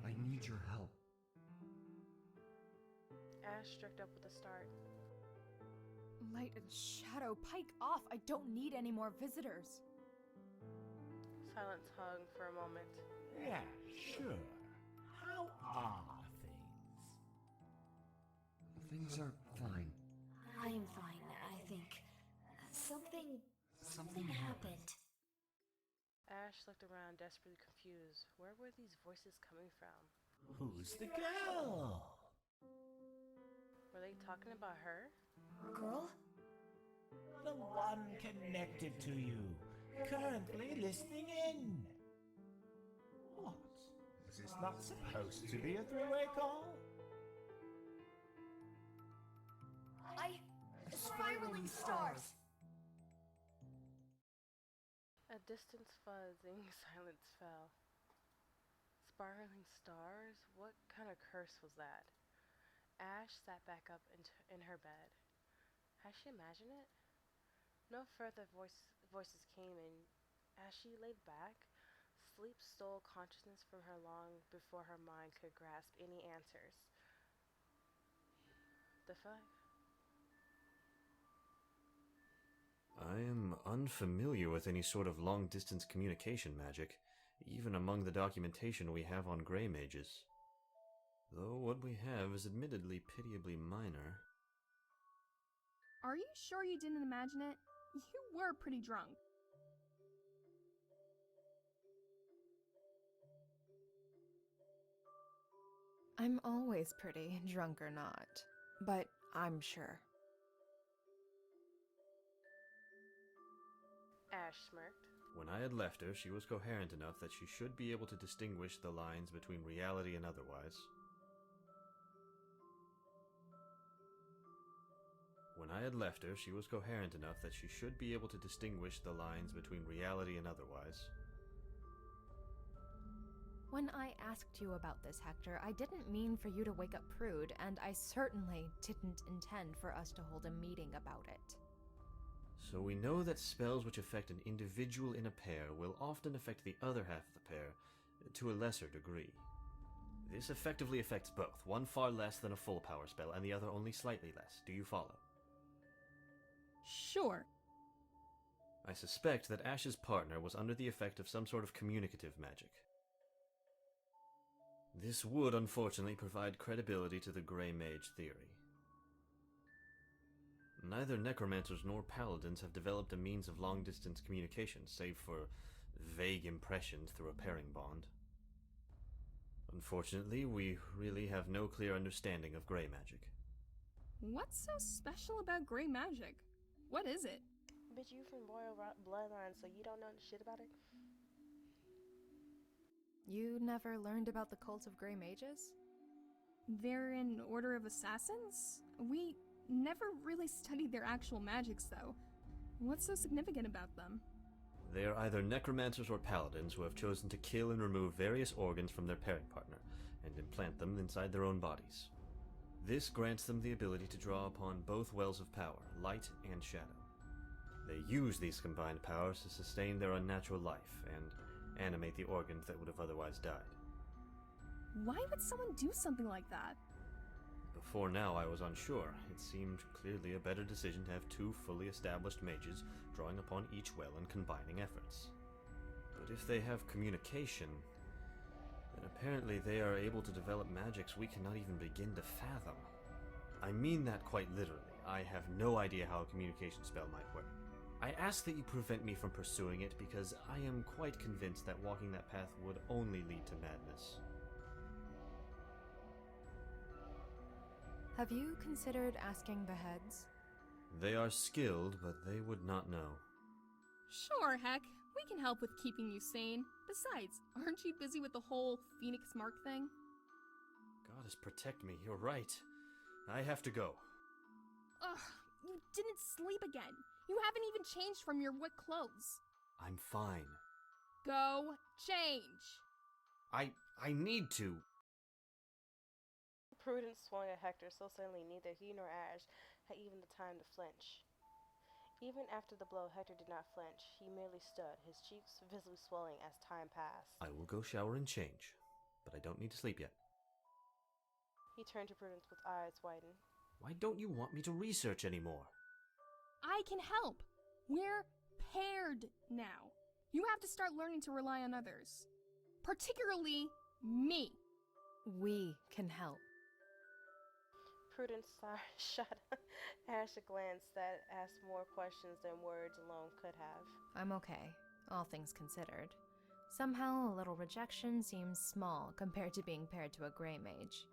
I need your help. Ash stroked up with a start. Light and shadow, pike off! I don't need any more visitors. Silence hung for a moment. Yeah, sure. How are things? Things are fine. I'm fine, I think. Something happened. Ash looked around, desperately confused. Where were these voices coming from? Who's the girl? Were they talking about her? Girl? The one connected to you, currently listening in. What? Is this not supposed to be a three-way call? Spiraling stars! A distant fuzzing silence fell. Spiraling stars? What kind of curse was that? Ash sat back up in her bed. Had she imagined it? No further voices came, and as she laid back, sleep stole consciousness from her long before her mind could grasp any answers. The fuck? I am unfamiliar with any sort of long-distance communication magic, even among the documentation we have on gray mages. Though what we have is admittedly pitiably minor. Are you sure you didn't imagine it? You were pretty drunk. I'm always pretty, drunk or not. But I'm sure. Ash smirked. When I had left her, she was coherent enough that she should be able to distinguish the lines between reality and otherwise. When I had left her, she was coherent enough that she should be able to distinguish the lines between reality and otherwise. When I asked you about this, Hector, I didn't mean for you to wake up prude, and I certainly didn't intend for us to hold a meeting about it. So we know that spells which affect an individual in a pair will often affect the other half of the pair, to a lesser degree. This effectively affects both, one far less than a full power spell, and the other only slightly less. Do you follow? Sure. I suspect that Ash's partner was under the effect of some sort of communicative magic. This would, unfortunately, provide credibility to the Grey Mage theory. Neither necromancers nor paladins have developed a means of long-distance communication, save for vague impressions through a pairing bond. Unfortunately, we really have no clear understanding of Grey magic. What's so special about gray magic? What is it? Bitch, you from royal bloodline, so you don't know shit about it? You never learned about the cult of Grey Mages? They're an order of assassins? We never really studied their actual magics, though. What's so significant about them? They are either necromancers or paladins who have chosen to kill and remove various organs from their pairing partner, and implant them inside their own bodies. This grants them the ability to draw upon both wells of power, light and shadow. They use these combined powers to sustain their unnatural life, and animate the organs that would have otherwise died. Why would someone do something like that? Before now I was unsure. It seemed clearly a better decision to have two fully established mages drawing upon each well and combining efforts. But if they have communication, then apparently they are able to develop magics we cannot even begin to fathom. I mean that quite literally. I have no idea how a communication spell might work. I ask that you prevent me from pursuing it because I am quite convinced that walking that path would only lead to madness. Have you considered asking the heads? They are skilled, but they would not know. Sure, heck. We can help with keeping you sane. Besides, aren't you busy with the whole Phoenix Mark thing? Goddess protect me, you're right. I have to go. Ugh, you didn't sleep again. You haven't even changed from your wet clothes. I'm fine. Go change. I need to. Prudence swung at Hector so suddenly neither he nor Ash had even the time to flinch. Even after the blow, Hector did not flinch. He merely stood, his cheeks visibly swelling as time passed. I will go shower and change. but I don't need to sleep yet. He turned to Prudence with eyes widened. Why don't you want me to research anymore? I can help. We're paired now. You have to start learning to rely on others. Particularly me. We can help. Prudence shot Ash a glance that asked more questions than words alone could have. I'm okay, all things considered. Somehow, a little rejection seems small compared to being paired to a gray mage.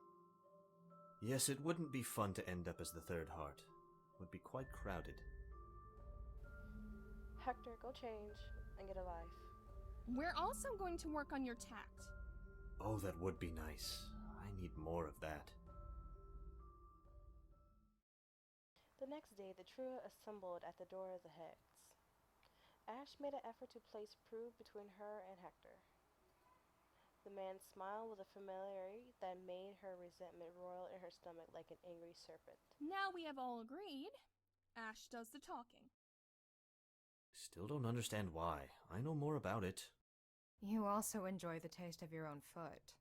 Yes, it wouldn't be fun to end up as the third heart. It would be quite crowded. Hector, go change and get a life. We're also going to work on your tact. Oh, that would be nice. I need more of that. The next day, the trio assembled at the door of the Hex. Ash made an effort to place Prue between her and Hector. The man's smile was a familiarity that made her resentment roil in her stomach like an angry serpent. Now we have all agreed, Ash does the talking. Still don't understand why. I know more about it. You also enjoy the taste of your own foot.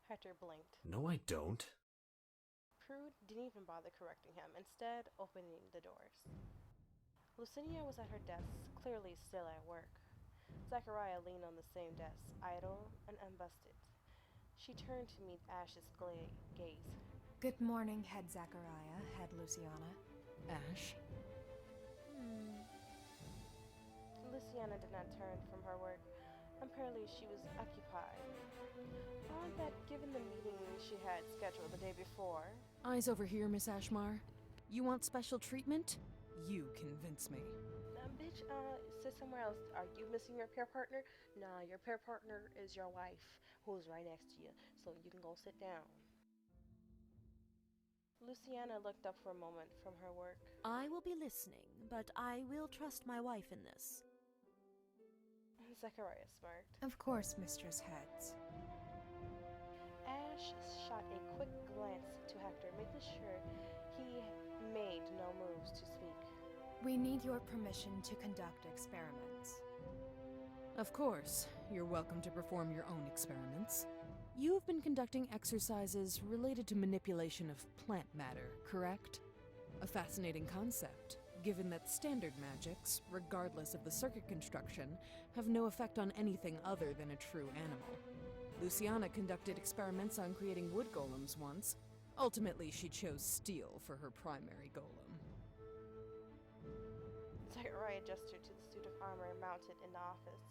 Hector blinked. No, I don't. Prue didn't even bother correcting him, instead opening the doors. Lucinia was at her desk, clearly still at work. Zachariah leaned on the same desk, idle and unbusted. She turned to meet Ash's gaze. Good morning, Head Zachariah, Head Luciana. Ash? Luciana did not turn from her work. Apparently she was occupied. Odd that given the meeting she had scheduled the day before. Eyes over here, Miss Ashmar. You want special treatment? You convince me. Bitch, sit somewhere else. Are you missing your pair partner? Nah, your pair partner is your wife, who's right next to you, so you can go sit down. Luciana looked up for a moment from her work. I will be listening, but I will trust my wife in this. Zachariah smirked. Of course, Mistress Heads. Ash shot a quick glance to Hector, making sure he made no moves to speak. We need your permission to conduct experiments. Of course, you're welcome to perform your own experiments. You've been conducting exercises related to manipulation of plant matter, correct? A fascinating concept, given that standard magics, regardless of the circuit construction, have no effect on anything other than a true animal. Luciana conducted experiments on creating wood golems once. Ultimately, she chose steel for her primary golem. Zachariah gestured to the suit of armor mounted in the office.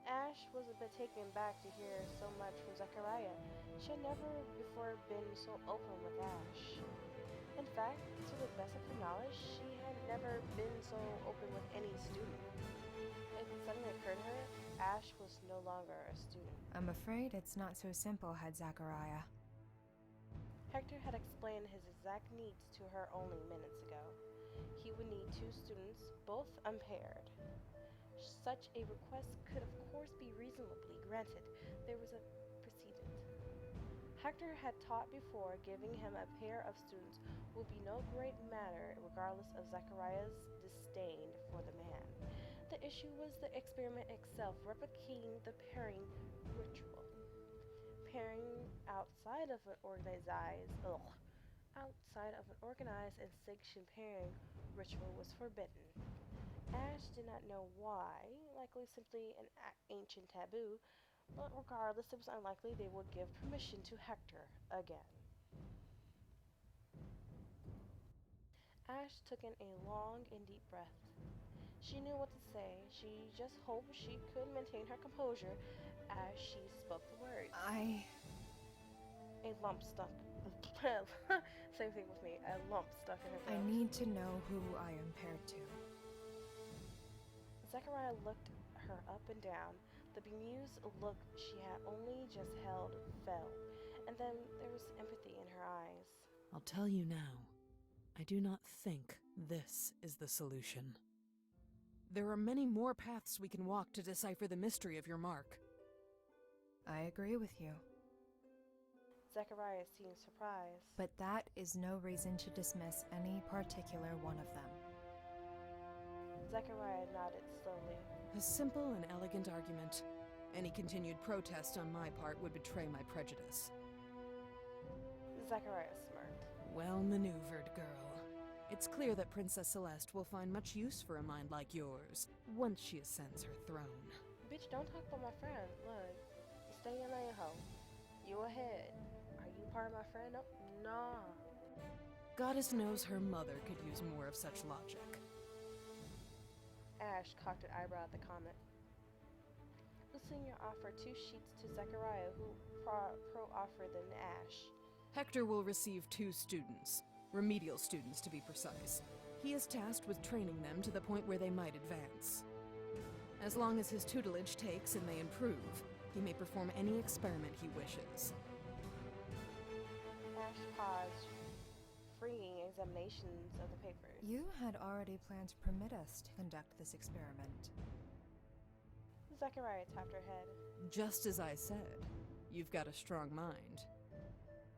Ash was a bit taken back to hear so much from Zachariah. She had never before been so open with Ash. In fact, to the best of her knowledge, she had never been so open with any student. It suddenly occurred to her, Ash was no longer a student. I'm afraid it's not so simple, Head Zachariah. Hector had explained his exact needs to her only minutes ago. He would need 2 students, both unpaired. Such a request could of course be reasonably granted. There was a precedent. Hector had taught before giving him a pair of students would be no great matter regardless of Zachariah's disdain for the man. The issue was the experiment itself, replicating the pairing ritual. Pairing outside of an organized and sanctioned pairing ritual was forbidden. Ash did not know why, likely simply an ancient taboo, but regardless, it was unlikely they would give permission to Hector again. Ash took in a long and deep breath. She knew what to say. She just hoped she could maintain her composure as she spoke the words. A lump stuck. Same thing with me. A lump stuck in her throat. I need to know who I am paired to. Zachariah looked her up and down. The bemused look she had only just held fell, and then there was empathy in her eyes. I'll tell you now. I do not think this is the solution. There are many more paths we can walk to decipher the mystery of your mark. I agree with you. Zachariah seemed surprised. But that is no reason to dismiss any particular one of them. Zachariah nodded slowly. A simple and elegant argument. Any continued protest on my part would betray my prejudice. Zachariah smirked. Well maneuvered, girl. It's clear that Princess Celeste will find much use for a mind like yours once she ascends her throne. Bitch, don't talk about my friend. Look, you stay in your lane, ho. You ahead. Are you part of my friend? No. Nah. Goddess knows her mother could use more of such logic. Ash cocked an eyebrow at the comment. Lucinia offered 2 sheets to Zachariah, who pro-offered them to Ash. Hector will receive 2 students, remedial students to be precise. He is tasked with training them to the point where they might advance. As long as his tutelage takes and they improve, he may perform any experiment he wishes. Ash paused, freeing examinations of the papers. You had already planned to permit us to conduct this experiment. Zachariah tapped her head. Just as I said, you've got a strong mind.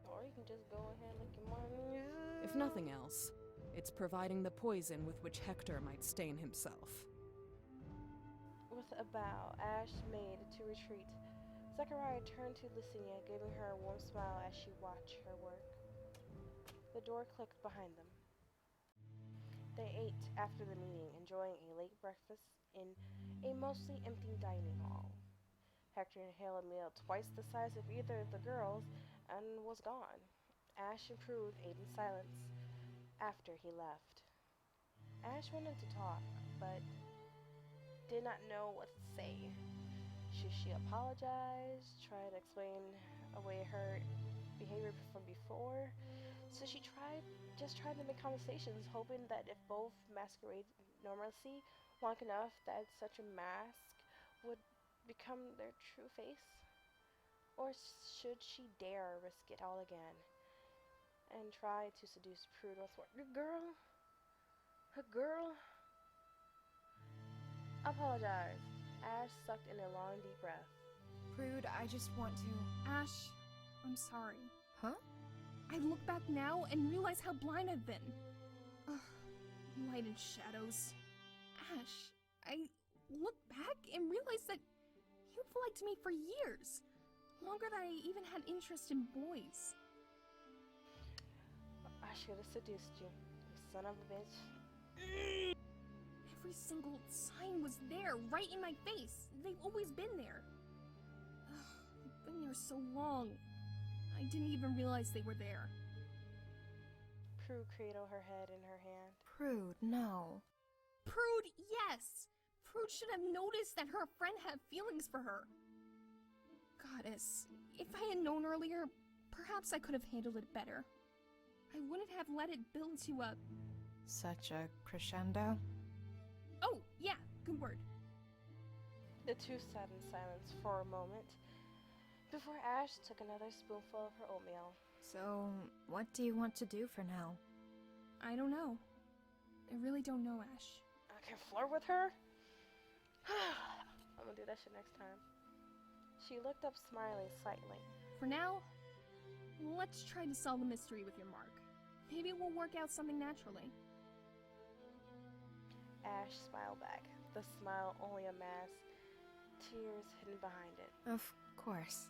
Or you can just go ahead and lick your money. If nothing else, it's providing the poison with which Hector might stain himself. With a bow, Ash made to retreat. Zachariah turned to Lucinia, giving her a warm smile as she watched her work. The door clicked behind them. They ate after the meeting, enjoying a late breakfast in a mostly empty dining hall. Hector inhaled a meal twice the size of either of the girls and was gone. Ash and Prude ate in silence after he left. Ash wanted to talk, but did not know what to say. Should she apologize, try to explain away her behavior from before? So she tried to make conversations, hoping that if both masquerade normalcy long enough that such a mask would become their true face? Or should she dare risk it all again and try to seduce Prude with what? Her girl? Apologize. Ash sucked in a long, deep breath. Prude, I just want to... Ash, I'm sorry. Huh? I look back now and realize how blind I've been. Ugh, light and shadows. Ash, I look back and realize that you've liked me for years. Longer than I even had interest in boys. I should have seduced you, you son of a bitch. Every single sign was there, right in my face. They've always been there. Ugh, they've been there so long. I didn't even realize they were there. Prue cradled her head in her hand. Prude, no. Prude, yes! Prude should have noticed that her friend had feelings for her. Goddess, if I had known earlier, perhaps I could have handled it better. I wouldn't have let it build to a... Such a crescendo? Oh, yeah, good word. The two sat in silence for a moment before Ash took another spoonful of her oatmeal. So, what do you want to do for now? I don't know. I really don't know, Ash. I can flirt with her? I'm gonna do that shit next time. She looked up, smiling slightly. For now, let's try to solve the mystery with your mark. Maybe we'll work out something naturally. Ash smiled back, the smile only a mask, tears hidden behind it. Of course.